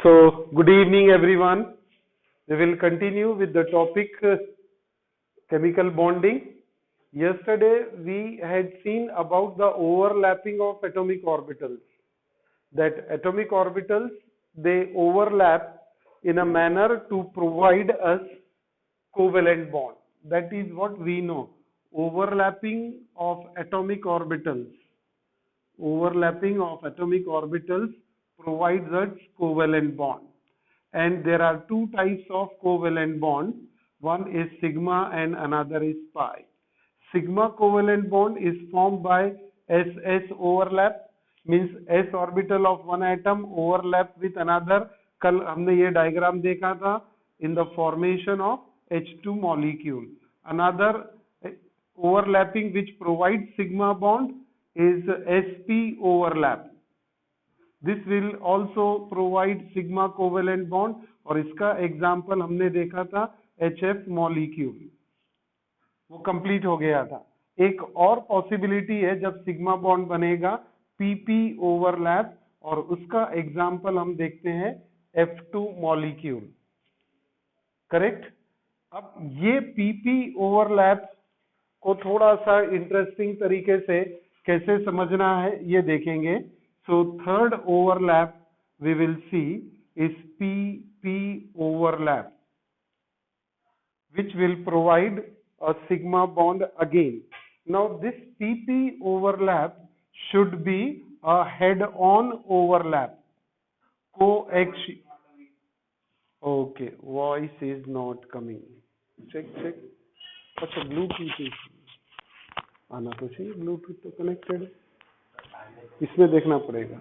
So, good evening, everyone. We will continue with the topic chemical bonding. Yesterday, we had seen about the overlapping of atomic orbitals. That atomic orbitals they overlap in a manner to provide us covalent bond. That is what we know. Overlapping of atomic orbitals. Overlapping of atomic orbitals provides us covalent bond. And there are two types of covalent bond. One is sigma and another is pi. Sigma covalent bond is formed by SS overlap, means s orbital of one atom overlap with another. कल हमने ये diagram देखा था in the formation of H2 molecule. Another overlapping which provides sigma bond is sp overlap. This will also provide sigma covalent bond और इसका example हमने देखा था HF मॉलिक्यूल, वो कंप्लीट हो गया था. एक और पॉसिबिलिटी है जब सिग्मा बॉन्ड बनेगा PP ओवरलैप, और उसका एग्जाम्पल हम देखते हैं F2 मॉलिक्यूल. करेक्ट. अब ये PP ओवरलैप को थोड़ा सा इंटरेस्टिंग तरीके से कैसे समझना है ये देखेंगे. So third overlap we will see is PP overlap, which will provide a sigma bond again. Now this PP overlap should be a head-on overlap. Coaxial. Okay, voice is not coming. Check. अच्छा Bluetooth आना तो चाहिए, Bluetooth तो connected है, इसमें देखना पड़ेगा.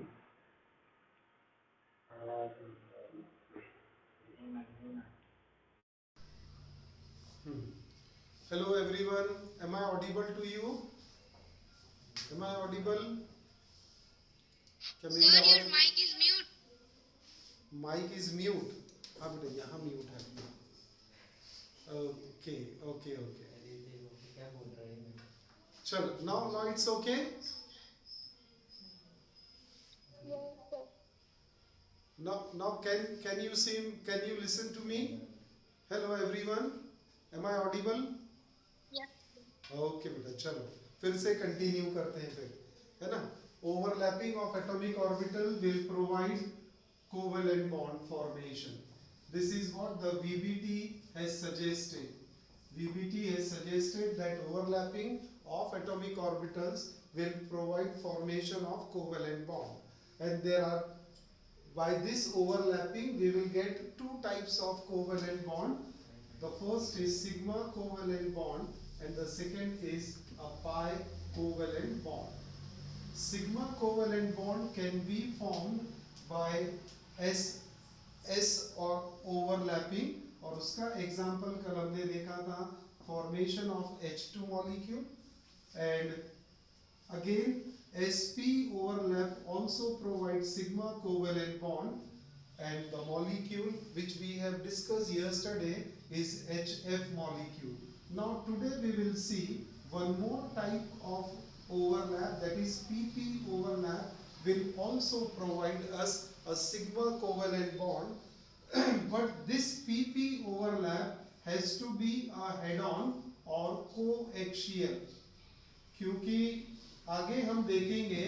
Hello everyone, am I audible to you? Am I audible? Sir, your mic is mute. Mic is mute. हाँ बेटा यहाँ mute है अपना. Okay. चल, now it's okay. Now can you listen to me? Hello everyone, am I audible? Yes. Okay बेटा, चलो फिर से कंटिन्यू करते हैं फिर, है ना. Overlapping of atomic orbital will provide covalent bond formation. This is what the VBT has suggested. VBT has suggested that overlapping of atomic orbitals will provide formation of covalent bond, and there are, by this overlapping we will get two types of covalent bond. The first is sigma covalent bond and the second is a pi covalent bond. Sigma covalent bond can be formed by S or overlapping, और उसका example कल हमने देखा था formation of H2 molecule, and again sp overlap also provides sigma covalent bond, and the molecule which we have discussed yesterday is HF molecule. Now today we will see one more type of overlap, that is PP overlap will also provide us a sigma covalent bond. But this PP overlap has to be a head-on or coaxial, क्योंकि आगे हम देखेंगे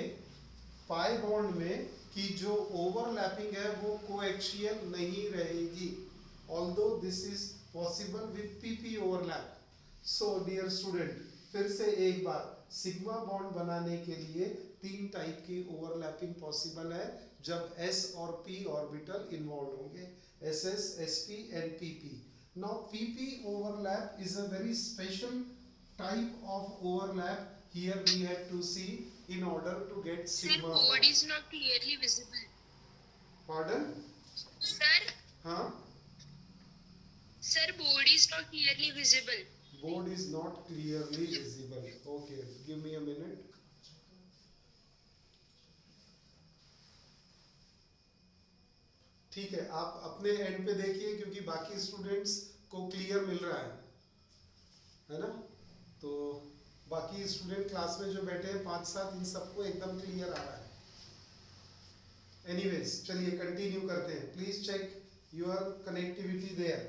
pi bond में कि जो overlapping है वो coaxial नहीं रहेगी, although this is possible with PP overlap. So dear student, फिर से एक बार सिग्मा बॉन्ड बनाने के लिए तीन टाइप की ओवरलैपिंग पॉसिबल है जब S और P ऑर्बिटल इन्वॉल्व होंगे, SS, SP and PP. Now PP overlap is a very special type of overlap. Here we have to see in order to get sigma. Sir, board is not clearly visible. Pardon? Sir, हाँ? Sir, board is not clearly visible. Board is not clearly visible. Okay, give me a minute. ठीक है, आप अपने and पे देखिए क्योंकि बाकी students को क्लियर मिल रहा है ना. तो बाकी स्टूडेंट क्लास में जो बैठे हैं 5-7, इन सबको एकदम क्लियर आ रहा है. एनीवेज चलिए कंटिन्यू करते हैं. Please check your connectivity there.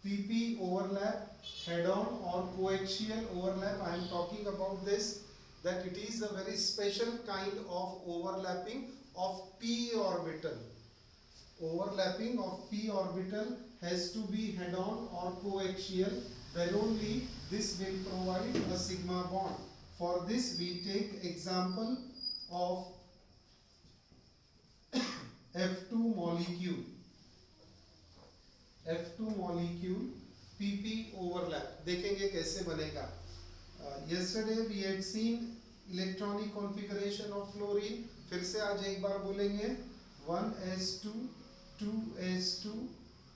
PP overlap, head-on or coaxial overlap. I am talking about this, that it is a very special kind of overlapping of p orbital. Overlapping of p orbital has to be head-on or coaxial, then only this will provide a sigma bond. For this we take example of F2 molecule. F2 molecule PP overlap. देखेंगे कैसे बनेगा. Yesterday we had seen electronic configuration of fluorine. फिर से आज एक बार बोलेंगे. 1s2 2s2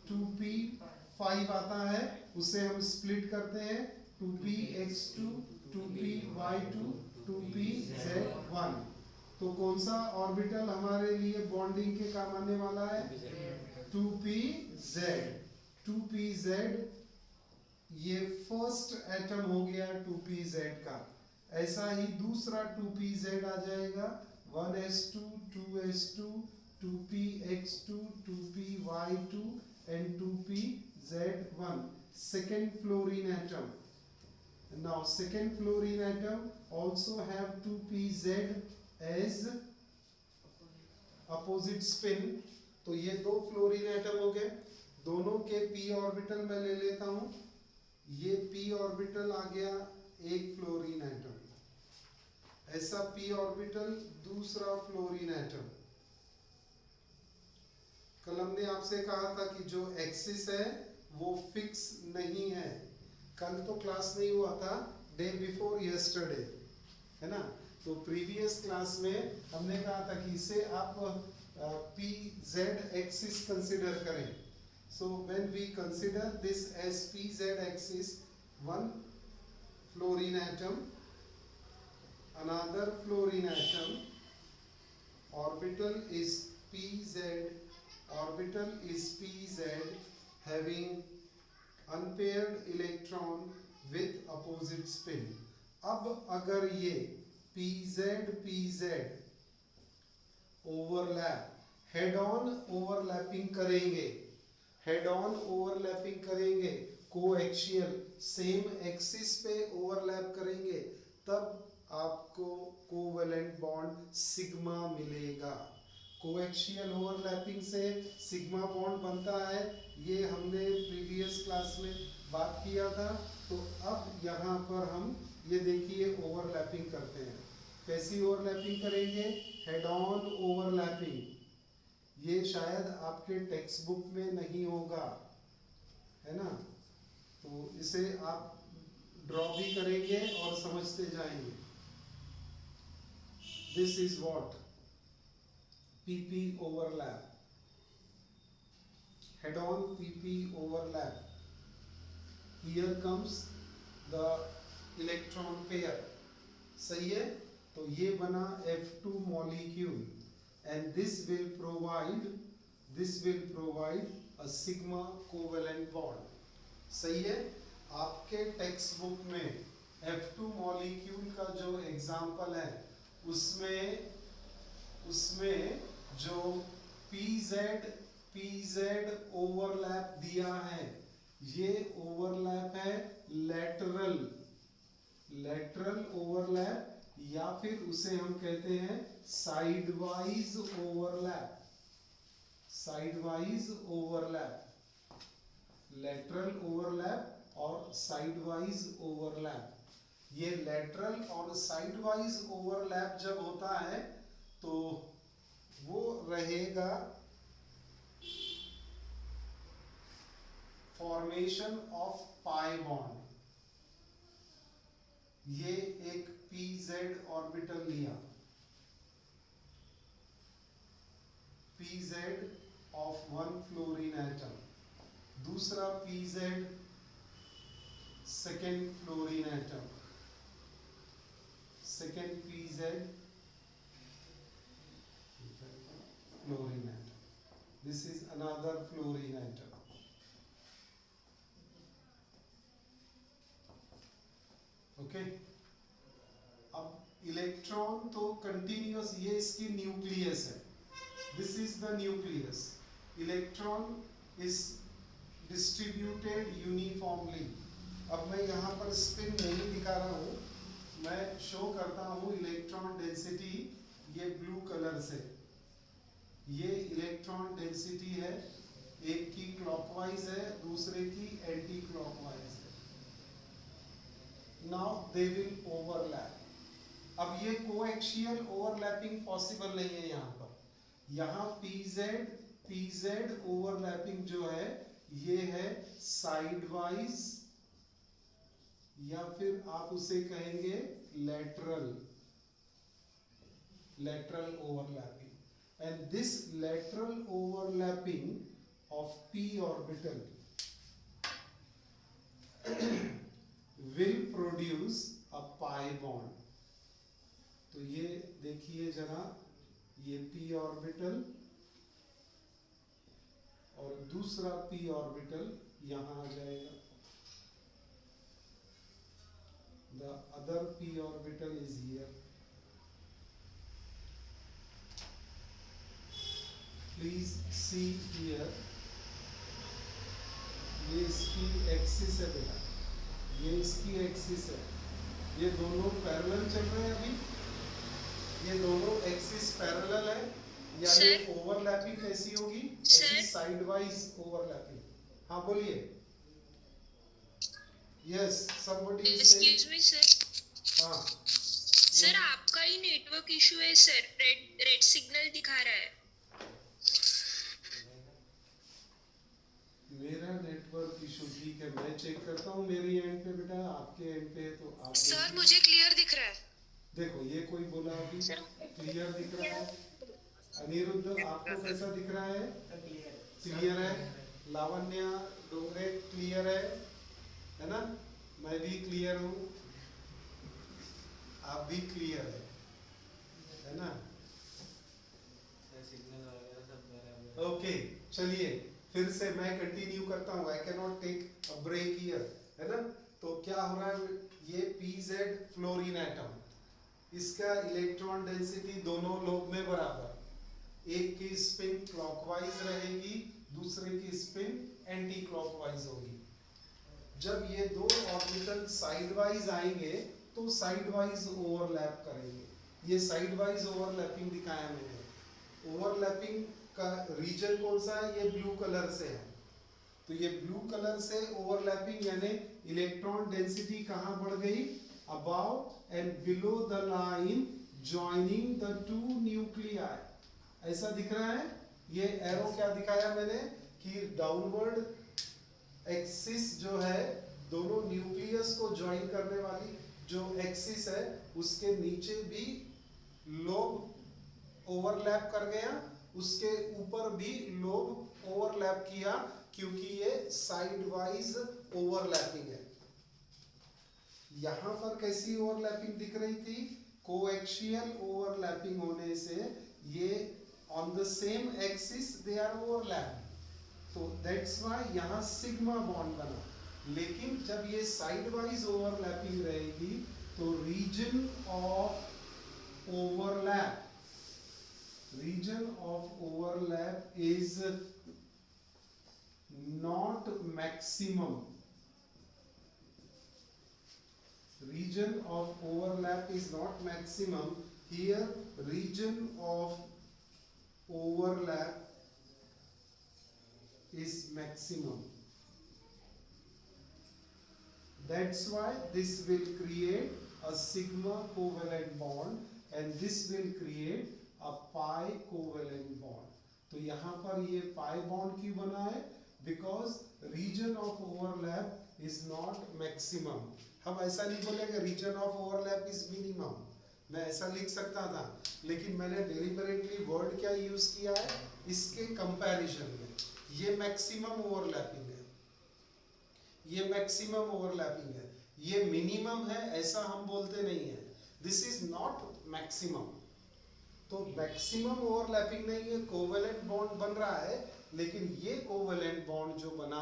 2p5 आता है, उसे हम स्प्लिट करते हैं 2px2 2py2 2pz1. तो कौन सा ऑर्बिटल हमारे लिए बॉन्डिंग के काम आने वाला है? 2pz. 2pz ये फर्स्ट एटम हो गया 2pz का. ऐसा ही दूसरा 2pz आ जाएगा. 1s2 2s2 2px2 2py2 and 2pz1. second fluorine atom. Now second fluorine atom also have 2pz as opposite spin. तो ये दो फ्लोरीन एटम हो गए. दोनों के p ऑर्बिटल मैं ले लेता हूं. ये p ऑर्बिटल आ गया एक फ्लोरीन एटम. ऐसा p ऑर्बिटल दूसरा फ्लोरीन एटम. कल हमने आपसे कहा था कि जो एक्सिस है वो फिक्स नहीं है. कल तो क्लास नहीं हुआ था, डे बिफोर यस्टरडे, है ना. तो प्रीवियस क्लास में हमने कहा था कि इसे आप PZ axis consider करें. So when we consider this as PZ axis, one fluorine atom, another fluorine atom, orbital is PZ, orbital is PZ having unpaired electron with opposite spin. अब अगर ये PZ overlap, head on overlapping करेंगे, head on overlapping करेंगे, coaxial same axis पे overlap करेंगे, तब आपको covalent bond sigma मिलेगा. कोएक्सियल ओवरलैपिंग से सिग्मा बॉन्ड बनता है, ये हमने प्रीवियस क्लास में बात किया था. तो अब यहाँ पर हम ये देखिए ओवरलैपिंग करते हैं. कैसी ओवरलैपिंग करेंगे? Head on overlapping. ये शायद आपके टेक्स्ट बुक में नहीं होगा, है ना. तो इसे आप ड्रॉ भी करेंगे और समझते जाएंगे. This is what PP overlap. Head on PP overlap. Here comes the electron pair. सही है. तो ये बना F2 molecule and this will provide a sigma covalent bond. सही है. आपके टेक्स्ट बुक में F2 molecule का जो एग्जाम्पल है उसमें जो PZ ओवरलैप दिया है, ये ओवरलैप है लेटरल ओवरलैप, या फिर उसे हम कहते हैं साइडवाइज ओवरलैप. लेटरल ओवरलैप और साइडवाइज ओवरलैप. ये लेटरल और साइडवाइज ओवरलैप जब होता है तो वो रहेगा फॉर्मेशन ऑफ पाई बॉन्ड. ये एक PZ ऑर्बिटल लिया, PZ of one fluorine atom, दूसरा PZ second fluorine atom, second PZ fluorine atom. This is another fluorine atom. Okay. अब इलेक्ट्रॉन तो कंटिन्यूअस, ये इसकी न्यूक्लियस है, This is the nucleus. Electron is distributed uniformly. अब मैं यहाँ पर स्पिन नहीं दिखा रहा हूँ, मैं शो करता हूँ इलेक्ट्रॉन डेंसिटी ये ब्लू कलर से. ये इलेक्ट्रॉन डेंसिटी है, एक की क्लॉकवाइज है, दूसरे की एंटी क्लॉकवाइज है. Now they will overlap. अब ये कोएक्सियल ओवरलैपिंग पॉसिबल नहीं है यहाँ पर. यहाँ पीजेड ओवरलैपिंग जो है ये है साइडवाइज, या फिर आप उसे कहेंगे lateral overlapping. And this lateral overlapping of p orbital will produce a pi bond. तो ये देखिए जरा, ये p ऑर्बिटल और दूसरा p ऑर्बिटल यहां आ जाएगा. The other p orbital is here. Please see here. ये इसकी एक्सिस है बेटा, ये इसकी एक्सिस है. ये दोनों पैरेलल चल रहे हैं अभी, ये दोनों एक्सिस पैरेलल है. यानी ओवरलैपिंग कैसी होगी? ऐसी साइडवाइज ओवरलैपिंग. हाँ बोलिए. Yes, somebody is saying. Excuse me sir. हाँ सर आपका ही नेटवर्क इशू है सर, रेड सिग्नल दिखा रहा है. मेरा नेटवर्क इशू ठीक है, मैं चेक करता हूँ मेरी एंड पे बेटा, आपके एंड पे है तो आप सर देखिए. मुझे क्लियर दिख रहा है. देखो ये कोई बोला अभी क्लियर दिख रहा है. अनिरुद्ध आपको कैसा दिख रहा है? क्लियर है. लावण्या डोंगरे क्लियर है ना? मैं भी क्लियर हूँ, आप भी क्लियर है ना? ओके चलिए फिर से मैं कंटिन्यू करता हूँ. I can not take a break here, है ना? तो क्या हो रहा है, ये pz फ्लोरीन एटम, इसका इलेक्ट्रॉन डेंसिटी दोनों लोब में बराबर. एक की स्पिन क्लॉकवाइज रहेगी, दूसरे की स्पिन एंटी क्लॉकवाइज होगी. जब ये दो ऑर्बिटल साइडवाइज आएंगे तो साइडवाइज ओवरलैप करेंगे. ये साइडवाइज ओवरलैपिंग दिखाया मैंने. ओवरलैपिंग का रीजन कौन सा है? ये ब्लू कलर से है. तो ये ब्लू कलर से ओवरलैपिंग यानी इलेक्ट्रॉन डेंसिटी कहाँ बढ़ गई? Above and below the line joining the two nuclei. ऐसा दिख रहा है. ये एरो क्या दिखाया मैंने कि डाउनवर्ड एक्सिस जो है, दोनों न्यूक्लियस को ज्वाइन करने वाली जो एक्सिस है उसके नीचे भी लोब ओवरलैप कर गया, उसके ऊपर भी लोब ओवरलैप किया, क्योंकि ये साइड वाइज ओवरलैपिंग है. यहां पर कैसी ओवरलैपिंग दिख रही थी? कोएक्सियल ओवरलैपिंग होने से ये on the same axis they are overlap. तो दैट्स व्हाई यहां सिग्मा बॉन्ड बना. लेकिन जब ये साइड वाइज ओवरलैपिंग रहेगी तो region of overlap is not maximum. Region of overlap is not maximum. Here region of overlap is maximum. That's why this will create a sigma covalent bond and this will create a pi covalent bond. तो यहाँ पर ये pi bond क्यों बना है? Because region of overlap is not maximum. हम ऐसा नहीं बोलेंगे region of overlap is minimum. मैं ऐसा लिख सकता था, लेकिन मैंने deliberately word क्या use किया है इसके comparison में. ये maximum overlapping है, ये maximum overlapping है, ये minimum है ऐसा हम बोलते नहीं है. This is not maximum. तो maximum overlapping नहीं है, covalent bond बन रहा है. लेकिन ये कोवेलेंट बॉन्ड जो बना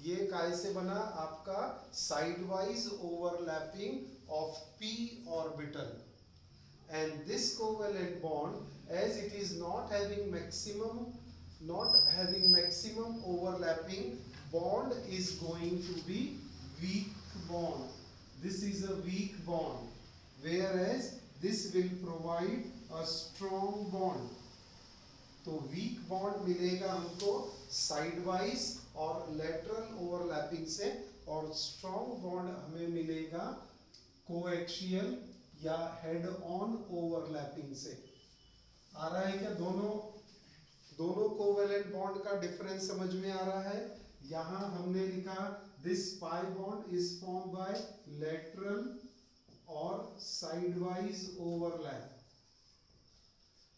ये काय से बना? आपका sideways overlapping of p orbital. and this covalent bond, as it is not having maximum overlapping, bond is going to be weak bond. This is a weak bond, whereas this will provide a strong bond. तो weak bond मिलेगा हमको side wise और lateral overlapping से, और strong bond हमें मिलेगा coaxial या head on overlapping से। आ रहा है क्या? दोनों कोवेलेंट बॉन्ड का डिफरेंस समझ में आ रहा है? यहां हमने लिखा this pi bond is form by lateral और side wise overlap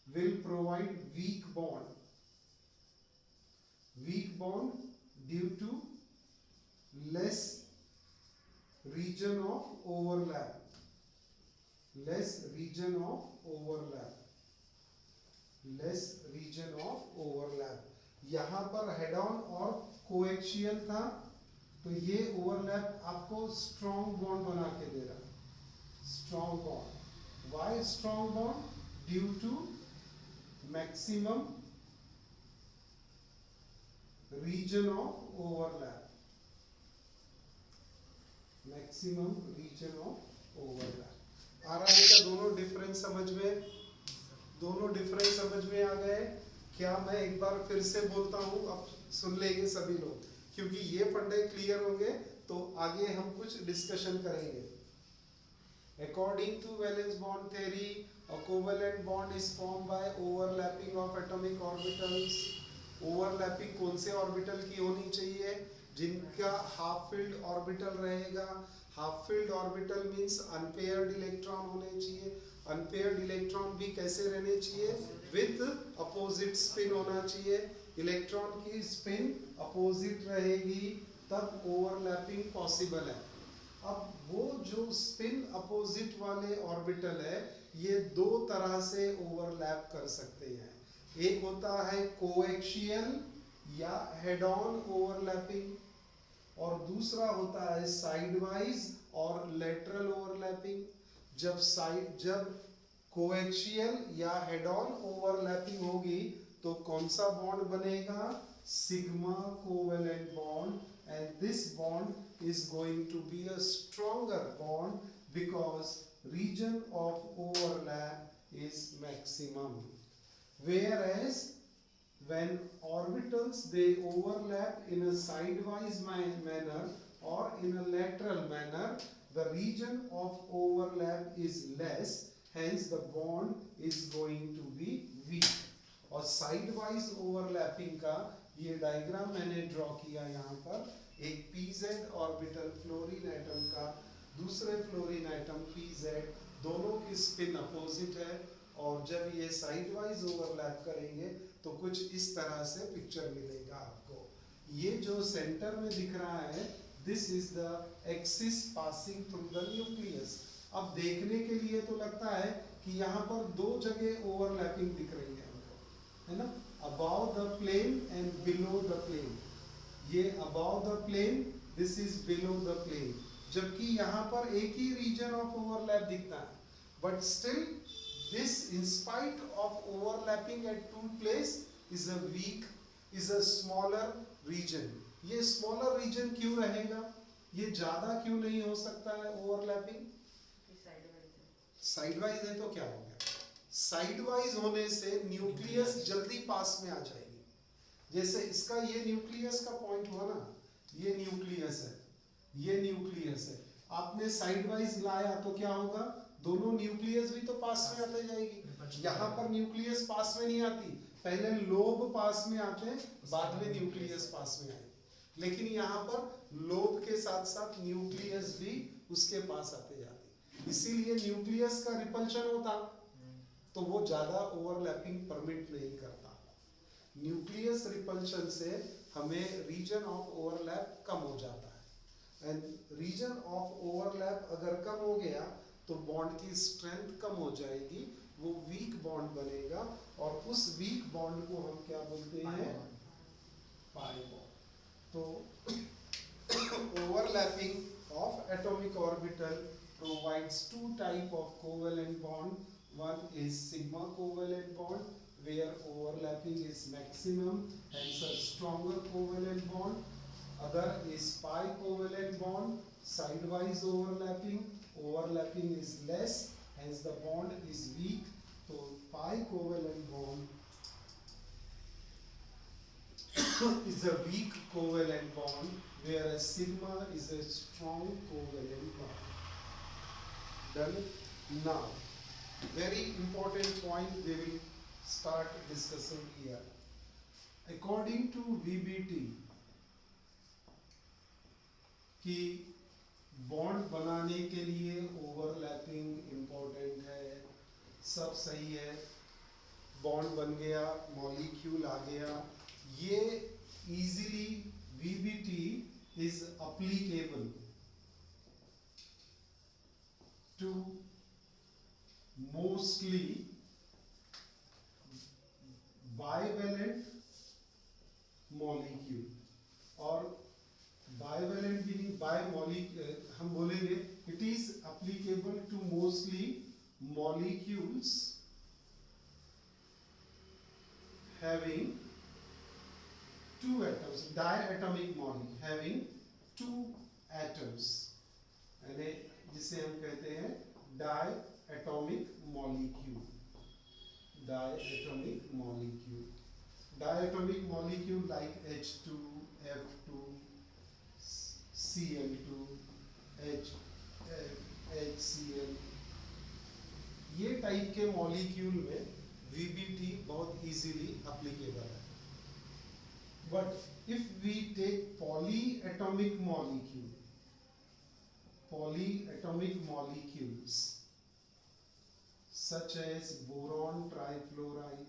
will provide weak bond due to less region of overlap, यहाँ पर हेड ऑन और कोएक्सियल था, तो ये ओवरलैप आपको स्ट्रॉन्ग बॉन्ड बना के दे रहा है। Strong bond, why strong bond? Due to maximum region of overlap, आ रहा है क्या? दोनों डिफरेंस समझ में आ गए क्या? मैं एक बार फिर से बोलता हूँ, अब सुन लेंगे सभी लोग, क्योंकि ये फंडे क्लियर होंगे तो आगे हम कुछ डिस्कशन करेंगे। According to valence bond theory, a covalent bond is formed by overlapping of atomic orbitals. Overlapping कौन से ऑर्बिटल की होनी चाहिए? जिनका हाफ फील्ड ऑर्बिटल रहेगा। Half filled orbital means unpaired electron होने चाहिए। अनपेयर्ड इलेक्ट्रॉन भी कैसे रहने चाहिए? विथ अपोजिट स्पिन होना चाहिए। इलेक्ट्रॉन की स्पिन अपोजिट रहेगी तब ओवरलैपिंग पॉसिबल है। अब वो जो स्पिन अपोजिट वाले ऑर्बिटल है, ये दो तरह से ओवरलैप कर सकते हैं। एक होता है कोएक्सियल या हेड ऑन ओवरलैपिंग, और दूसरा होता है साइड वाइज और लेटरल ओवरलैपिंग। जब कोएक्सियल या हेड ऑन ओवरलैपिंग होगी तो कौन सा बॉन्ड बनेगा? Sigma covalent bond, and this bond is going to be a stronger bond because region of overlap is maximum. Whereas when orbitals they overlap in a sidewise manner or in a lateral manner, the region of overlap is less, hence the bond is going to be weak. और sideways overlapping का ये diagram मैंने draw किया यहाँ पर। एक pz orbital fluorine atom का दूसरे फ्लोरीन एटम pz, दोनों की स्पिन अपोजिट है, और जब ये साइडवाइज ओवरलैप करेंगे तो कुछ इस तरह से पिक्चर मिलेगा आपको। ये जो सेंटर में दिख रहा है, this is the axis passing through the nucleus. अब देखने के लिए तो लगता है कि यहाँ पर दो जगह ओवरलैपिंग दिख रही है हमको, है ना? Above the plane and below the plane. ये above the plane, this is below the plane, जबकि यहाँ पर एक ही रीजन ऑफ ओवरलैप दिखता है, but still this in spite of overlapping at two place is a weak, is a smaller region. ये smaller region क्यों रहेगा? ये ज्यादा क्यों नहीं हो सकता है ओवरलैपिंग? साइडवाइज है तो क्या हो गया? साइडवाइज होने से न्यूक्लियस जल्दी पास में आ जाएगी। जैसे इसका ये न्यूक्लियस का पॉइंट हुआ ना, ये न्यूक्लियस है, ये न्यूक्लियस है, आपने साइडवाइज लाया तो क्या होगा? दोनों न्यूक्लियस भी तो पास में आते जाएगी। यहाँ पर न्यूक्लियस पास में नहीं आती, पहले लोब पास में आते हैं, बाद में न्यूक्लियस पास में आएगी। लेकिन यहाँ पर लोब के साथ साथ न्यूक्लियस भी उसके पास आते जाते, इसीलिए न्यूक्लियस का रिपल्शन होता तो वो ज्यादा ओवरलैपिंग परमिट नहीं करता। न्यूक्लियस रिपल्शन से हमें रीजन ऑफ ओवरलैप कम हो जाता है, एंड रीजन ऑफ ओवरलैप अगर कम हो गया तो बॉन्ड की स्ट्रेंथ कम हो जाएगी, वो वीक बॉन्ड बनेगा, और उस वीक बॉन्ड को हम क्या बोलते हैं? Pi bond. तो overlapping of atomic orbital provides two type of covalent bond. One is sigma covalent bond where overlapping is maximum, hence a stronger covalent bond. Other is pi covalent bond, sidewise overlapping. Overlapping is less, hence the bond is weak. So pi covalent bond is a weak covalent bond, whereas sigma is a strong covalent bond. Done? Now, very important point we will start discussing here. According to VBT, कि bond बनाने के लिए overlapping important है, सब सही है, bond बन गया, मॉलिक्यूल आ गया, ये easily VBT is applicable to mostly bivalent molecule और bivalent meaning by molecule हम बोलेंगे it is applicable to mostly molecules having two atoms, diatomic molecule having two atoms, यानी जिसे हम कहते हैं diatomic molecule. Diatomic molecule. Diatomic molecule like H2, F2, Cl2, HCl, ये type के मॉलिक्यूल में VBT बहुत इजीली एप्लीकेबल है. But if we take polyatomic molecules such as boron trifluoride,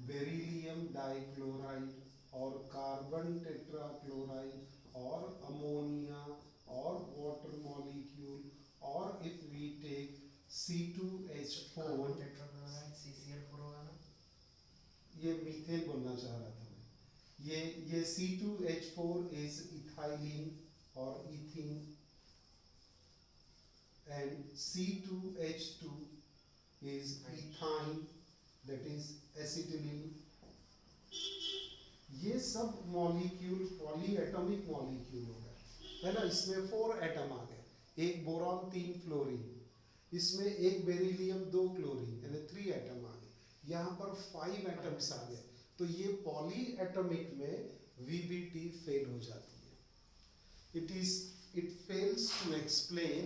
beryllium dichloride or carbon tetrachloride or ammonia or water molecule, or if we take C2H4, carbon tetrachloride CCl4 होगा ना, ये methane बोलना चाह रहा था मैं. ये C2H4 is ethylene or ethene and C2H2 is ethyne, that is acetylene. ये सब मॉलिक्यूल पॉलीएटॉमिक मॉलिक्यूल हो गए, है ना. इसमें 4 एटम आ गए, एक बोरॉन 3 फ्लोरीन, इसमें एक बेरिलियम 2 क्लोरीन, यानी 3 एटम आ गए. यहाँ पर 5 एटम्स आ गए, तो ये पॉलीएटॉमिक में VBT फेल हो जाती है. It fails to explain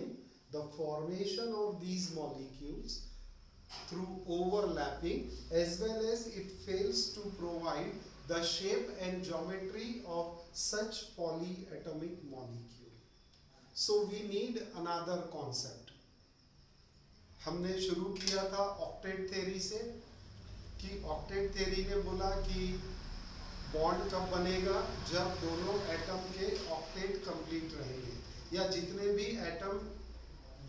the formation of these molecules through overlapping, as well as it fails to provide the shape and geometry of such polyatomic molecule. So we need another concept. हमने शुरू किया था octet theory से, कि octet theory ने बोला कि bond कब बनेगा, जब दोनों एटम के ऑक्टेट कंप्लीट रहेंगे, या जितने भी एटम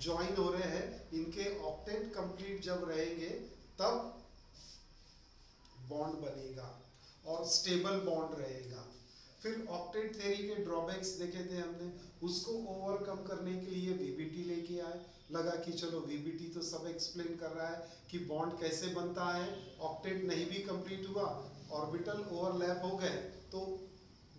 ज्वाइन हो रहे हैं इनके ऑक्टेट कंप्लीट जब रहेंगे तब बॉन्ड बनेगा और स्टेबल बॉन्ड रहेगा. फिर ऑक्टेट थ्योरी के ड्रॉबैक्स देखे थे हमने, उसको ओवरकम करने के लिए VBT लेके आए. लगा कि चलो VBT तो सब एक्सप्लेन कर रहा है कि बॉन्ड कैसे बनता है, ऑक्टेट नहीं भी कंप्लीट हुआ, ऑर्बिटल ओवरलैप हो गए तो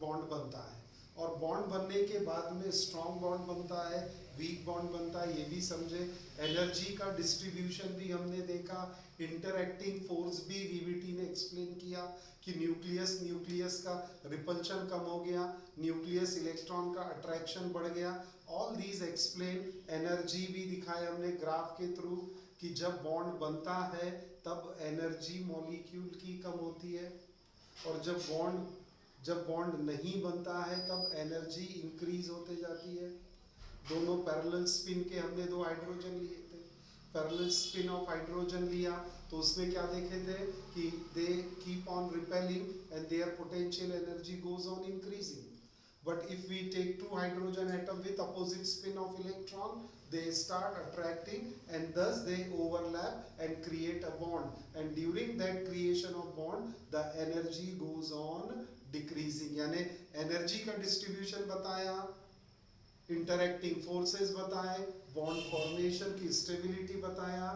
बॉन्ड बनता है, और बॉन्ड बनने के बाद में स्ट्रॉन्ग बॉन्ड बनता है, वीक बॉन्ड बनता है, ये भी समझे. एनर्जी का डिस्ट्रीब्यूशन भी हमने देखा, इंटरएक्टिंग फोर्स भी VBT ने एक्सप्लेन किया कि न्यूक्लियस का रिपल्शन कम हो गया, न्यूक्लियस इलेक्ट्रॉन का अट्रैक्शन बढ़ गया. All these explain. एनर्जी भी दिखाया हमने ग्राफ के थ्रू कि जब बॉन्ड बनता है तब एनर्जी मॉलिक्यूल की कम होती है, और जब बॉन्ड नहीं बनता है तब एनर्जी इंक्रीज होते जाती है. दोनों पैरेलल स्पिन के हमने 2 हाइड्रोजन लिए थे, पैरेलल स्पिन ऑफ हाइड्रोजन लिया तो उसमें क्या देखे थे कि they keep on repelling and their potential energy goes on increasing. But if we take 2 hydrogen atom with opposite spin of electron, they start attracting and thus they overlap and create a bond. And during that creation of bond, the energy goes on decreasing. यानी energy का distribution बताया, interacting forces बताए, bond formation की stability बताया,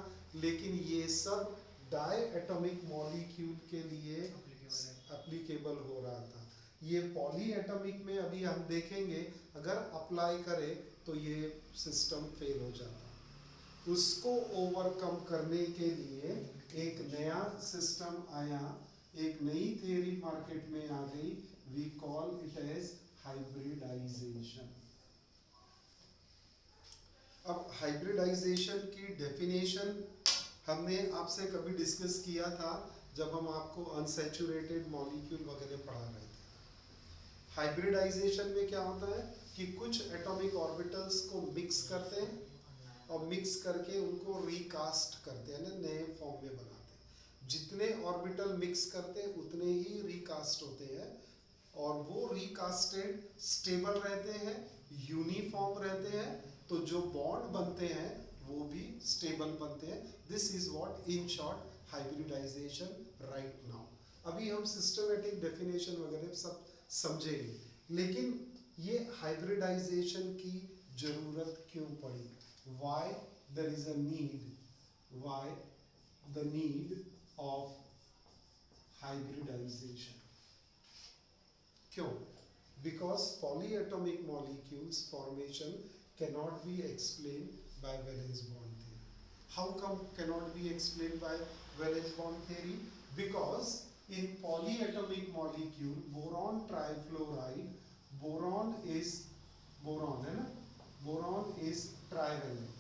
लेकिन ये सब die atomic molecule के लिए एप्लीकेबल हो रहा था। ये पॉली एटॉमिक में अभी हम देखेंगे, अगर अप्लाई करें तो ये सिस्टम फेल हो जाता। उसको ओवरकम करने के लिए एक नया सिस्टम आया, एक नई थ्योरी मार्केट में आ गई, we call it as hybridization. अब हाइब्रिडाइजेशन की डेफिनेशन हमने आपसे कभी डिस्कस किया था जब हम आपको अनसैचुरेटेड मॉलिक्यूल वगैरह पढ़ा रहे थे। हाइब्रिडाइजेशन में क्या होता है कि कुछ एटॉमिक ऑर्बिटल्स को मिक्स करते हैं और मिक्स करके उनको रिकास्ट करते हैं, ना नए फॉर्म में बनाते हैं। जितने ऑर्बिटल मिक्स करते हैं उतने ही रिकास्ट होते हैं, और वो रिकास्टेड स्टेबल रहते हैं, यूनिफॉर्म रहते हैं, तो जो बॉन्ड बनते हैं वो भी स्टेबल बनते हैं। This is what in short hybridization right now. अभी हम सिस्टमेटिक डेफिनेशन वगैरह सब समझेंगे, लेकिन ये हाइब्रिडाइजेशन की जरूरत क्यों पड़ी? Why there is a need, why the need of hybridization? क्यों? Because polyatomic molecules formation cannot be explained by valence bond theory. How come cannot be explained by valence bond theory? Because in polyatomic molecule, boron trifluoride, boron is boron है ना, boron is trivalent,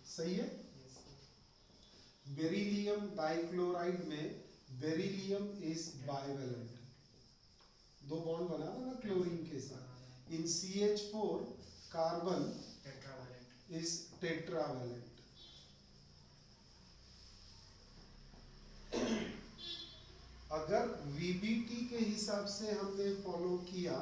सही है? Beryllium dichloride में beryllium is bivalent, दो bond बना ना chlorine के साथ। In CH4 carbon is tetravalent. अगर VBT के हिसाब से हमने फॉलो किया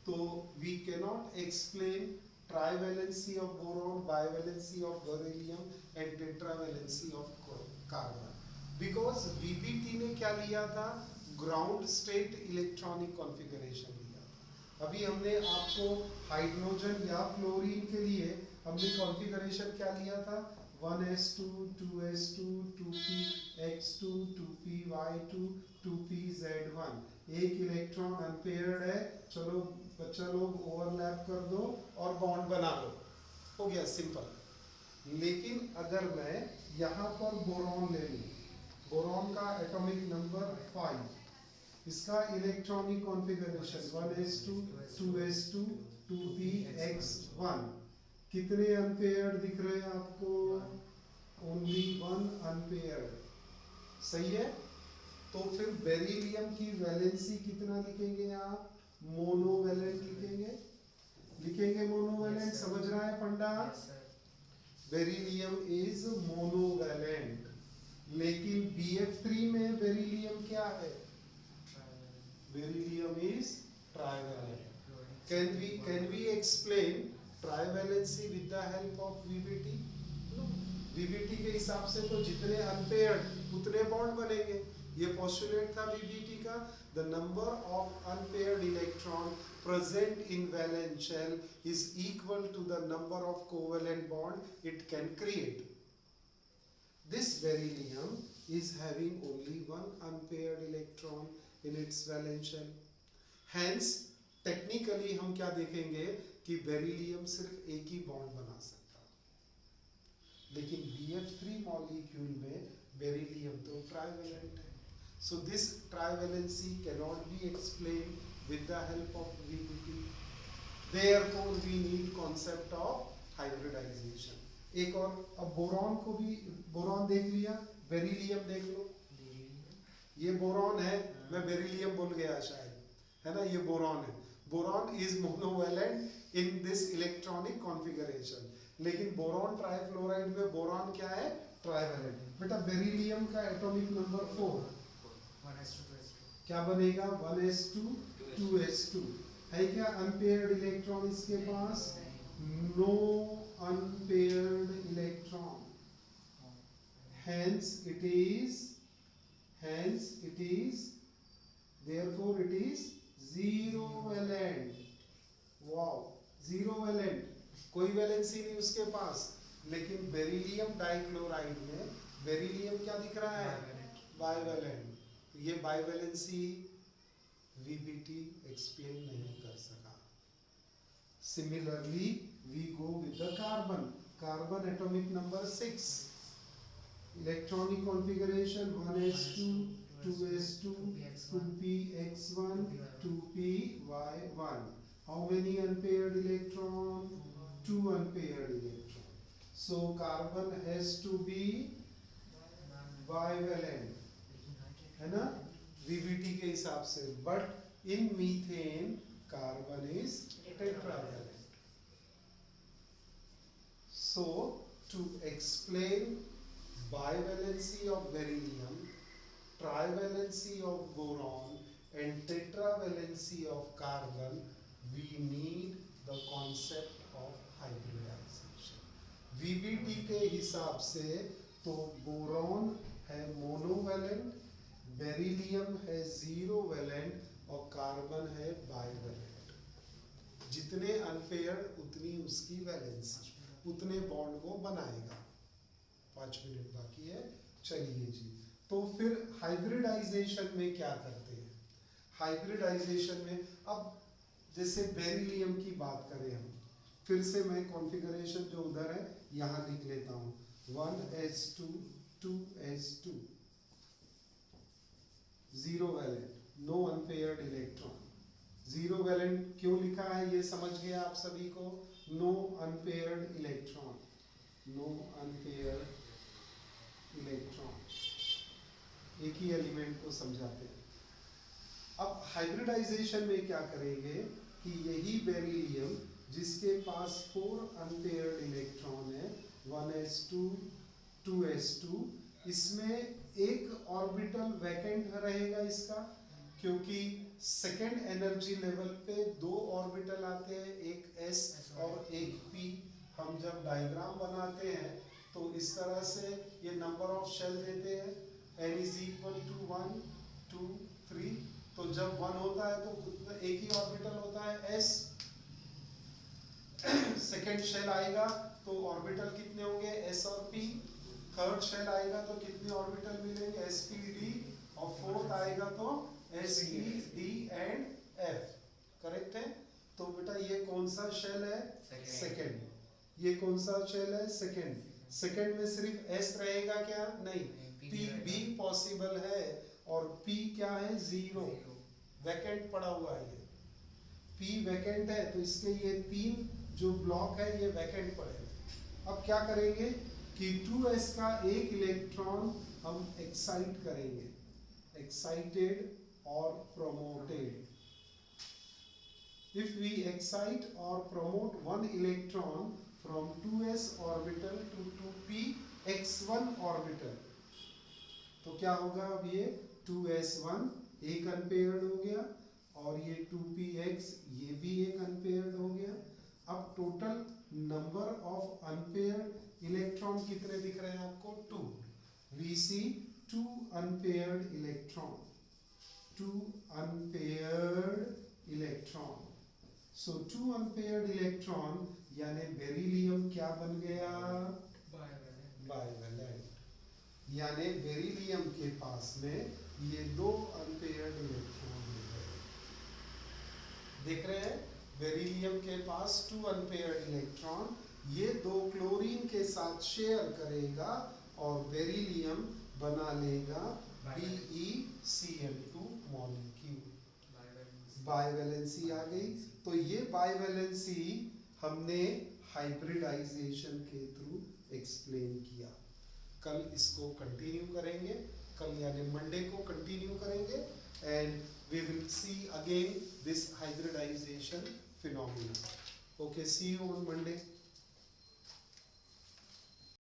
तो we cannot explain trivalency of boron, bivalency of beryllium and tetravalency of carbon, because VBT ने क्या लिया था? ग्राउंड स्टेट इलेक्ट्रॉनिक कॉन्फ़िगरेशन लिया था। अभी हमने आपको हाइड्रोजन या फ्लोरीन के लिए हमने कॉन्फ़िगरेशन क्या लिया था? 1s2 2s2 2px2 2py2 2pz1। एक इलेक्ट्रॉन अनपेयर्ड है, चलो बच्चा लोग ओवरलैप कर दो और बॉन्ड बना लो, हो गया सिंपल। लेकिन अगर मैं यहाँ पर बोरॉन ले लूँ, बोरॉन का एटॉमिक नंबर 5, इसका electronic configuration 1s2 2s2 2px1, कितने अनपेयर्ड दिख रहे हैं आपको? ओनली 1 अनपेयर्ड, सही है? तो फिर बेरिलियम की वैलेंसी कितना लिखेंगे आप? मोनोवैलेंट लिखेंगे, लिखेंगे मोनोवैलेंट। समझ रहा है फंडा? बेरिलियम इज मोनोवैलेंट, लेकिन BF3 में बेरिलियम क्या है? Beryllium is trivalent. Can we explain trivalency with the help of VBT? No. VBT के हिसाब से तो जितने unpaired उतने बॉन्ड बनेंगे। ये postulate था VBT का। The number of unpaired electron present in valence shell is equal to the number of covalent bond it can create. This beryllium is having only one unpaired electron in its valence shell. Hence, technically हम क्या देखेंगे कि beryllium सिर्फ एक ही bond बना सकता, लेकिन BF3 molecule में बेरिलियम तो ट्राइवेलेंट है। So this trivalency cannot be explained with the help of VBT. Therefore, we need concept of hybridization. एक और, अब बोरॉन को भी, बोरॉन देख लिया, बेरिलियम देख लो। ये बोरॉन है, मैं बेरिलियम बोल गया शायद, है ना? ये बोरॉन है। Boron is monovalent in this electronic configuration, लेकिन बोरॉन ट्राइफ्लोराइड में बोरॉन क्या है? ट्राइवेलेंट। बेटा बेरिलियम का एटॉमिक नंबर 4 क्या बनेगा? 1s2 2s2 है क्या? अनपेयर्ड इलेक्ट्रॉन इसके पास? No unpaired electron, hence it is therefore it is zero valent. wow, zero valent, कोई वैलेंसी नहीं उसके पास। लेकिन बेरिलियम डाइक्लोराइड में बेरिलियम क्या दिख रहा है? बाइवेलेंट। ये बाइवेलेंसी वीबीटी एक्सप्लेन नहीं कर सका। Similarly we go with the carbon. Carbon atomic number 6, electronic configuration 1s2 2s2 2px1 2py1. How many unpaired electron? 2 unpaired electron. So carbon has to be bivalent, है ना, VBT के हिसाब से. But in methane carbon is tetravalent. So to explain bivalency of beryllium, trivalency of boron and tetravalency of carbon, we need the concept of hybridization. VBT के हिसाब से तो boron है मोनोवैलेंट, बेरिलियम है जीरो वैलेंट और carbon है bivalent. जितने unpaired उतनी उसकी वैलेंसी, उतने बॉन्ड वो बनाएगा. 5 मिनट बाकी है, चलिए जी. तो फिर हाइब्रिडाइजेशन में क्या करते हैं? हाइब्रिडाइजेशन में अब जैसे बेरिलियम की बात करें हम, फिर से मैं कॉन्फ़िगरेशन जो उधर है यहाँ लिख लेता हूँ. 1s2 2s2 zero valent, no unpaired electron. Zero valent क्यों लिखा है ये समझ गया आप सभी को? No unpaired electron, no unpaired electron. एक ही एलिमेंट को समझाते हैं. अब हाइब्रिडाइजेशन में क्या करेंगे कि यही बेरिलियम जिसके पास 4 अनपेयर्ड इलेक्ट्रॉन है, 1s2 2s2, इसमें एक ऑर्बिटल वैकेंट रहेगा इसका, क्योंकि सेकेंड एनर्जी लेवल पे 2 ऑर्बिटल आते हैं, एक s और एक p. हम जब डायग्राम बनाते हैं तो इस तरह से ये नंबर ऑफ शेल देते हैं, n is equal to 1 2 3. तो जब 1 होता है तो एक ही ऑर्बिटल होता है s. सेकेंड शेल आएगा तो ऑर्बिटल कितने होंगे? s और p. थर्ड शेल आएगा तो कितने ऑर्बिटल मिलेंगे? s p d. और फोर्थ आएगा तो s p d and f. Correct है? तो बेटा ये कौन सा शेल है? सेकेंड. ये कौन सा शेल है? सेकेंड. सेकेंड में सिर्फ s रहेगा क्या? नहीं, p भी पॉसिबल है. और p क्या है? जीरो. वैकेंट पड़ा हुआ है. ये p वैकेंट है तो इसके ये 3 जो ब्लॉक है ये वैकेंट पड़ेगा. अब क्या करेंगे कि 2s का एक इलेक्ट्रॉन हम एक्साइट करेंगे, एक्साइटेड और promoted. If we excite or promote one electron from 2s orbital to 2px1 orbital, तो क्या होगा? अब ये 2s1 एक अनपेयर्ड हो गया और ये 2px ये भी एक अनपेयर्ड हो गया. अब total number of unpaired electron कितने दिख रहे हैं आपको? 2. We see 2 unpaired electron, 2 unpaired electron. So 2 unpaired electron यानी बेरिलियम क्या बन गया? बाइवेलेंट. यानी बेरिलियम के पास में ये 2 अनपेयर्ड इलेक्ट्रॉन हो गए. देख रहे हैं? बेरिलियम के पास 2 अनपेयर्ड इलेक्ट्रॉन, ये 2 क्लोरीन के साथ शेयर करेगा और बेरिलियम बना लेगा BeCl2 मॉलिक्यूल. बाइवेलेंसी आ गई. तो ये बाइवेलेंसी हमने हाइब्रिडाइजेशन के थ्रू एक्सप्लेन किया. कल इसको कंटिन्यू करेंगे, कल यानी मंडे को कंटिन्यू करेंगे and we will see again this hybridization phenomena. Okay, see you on Monday.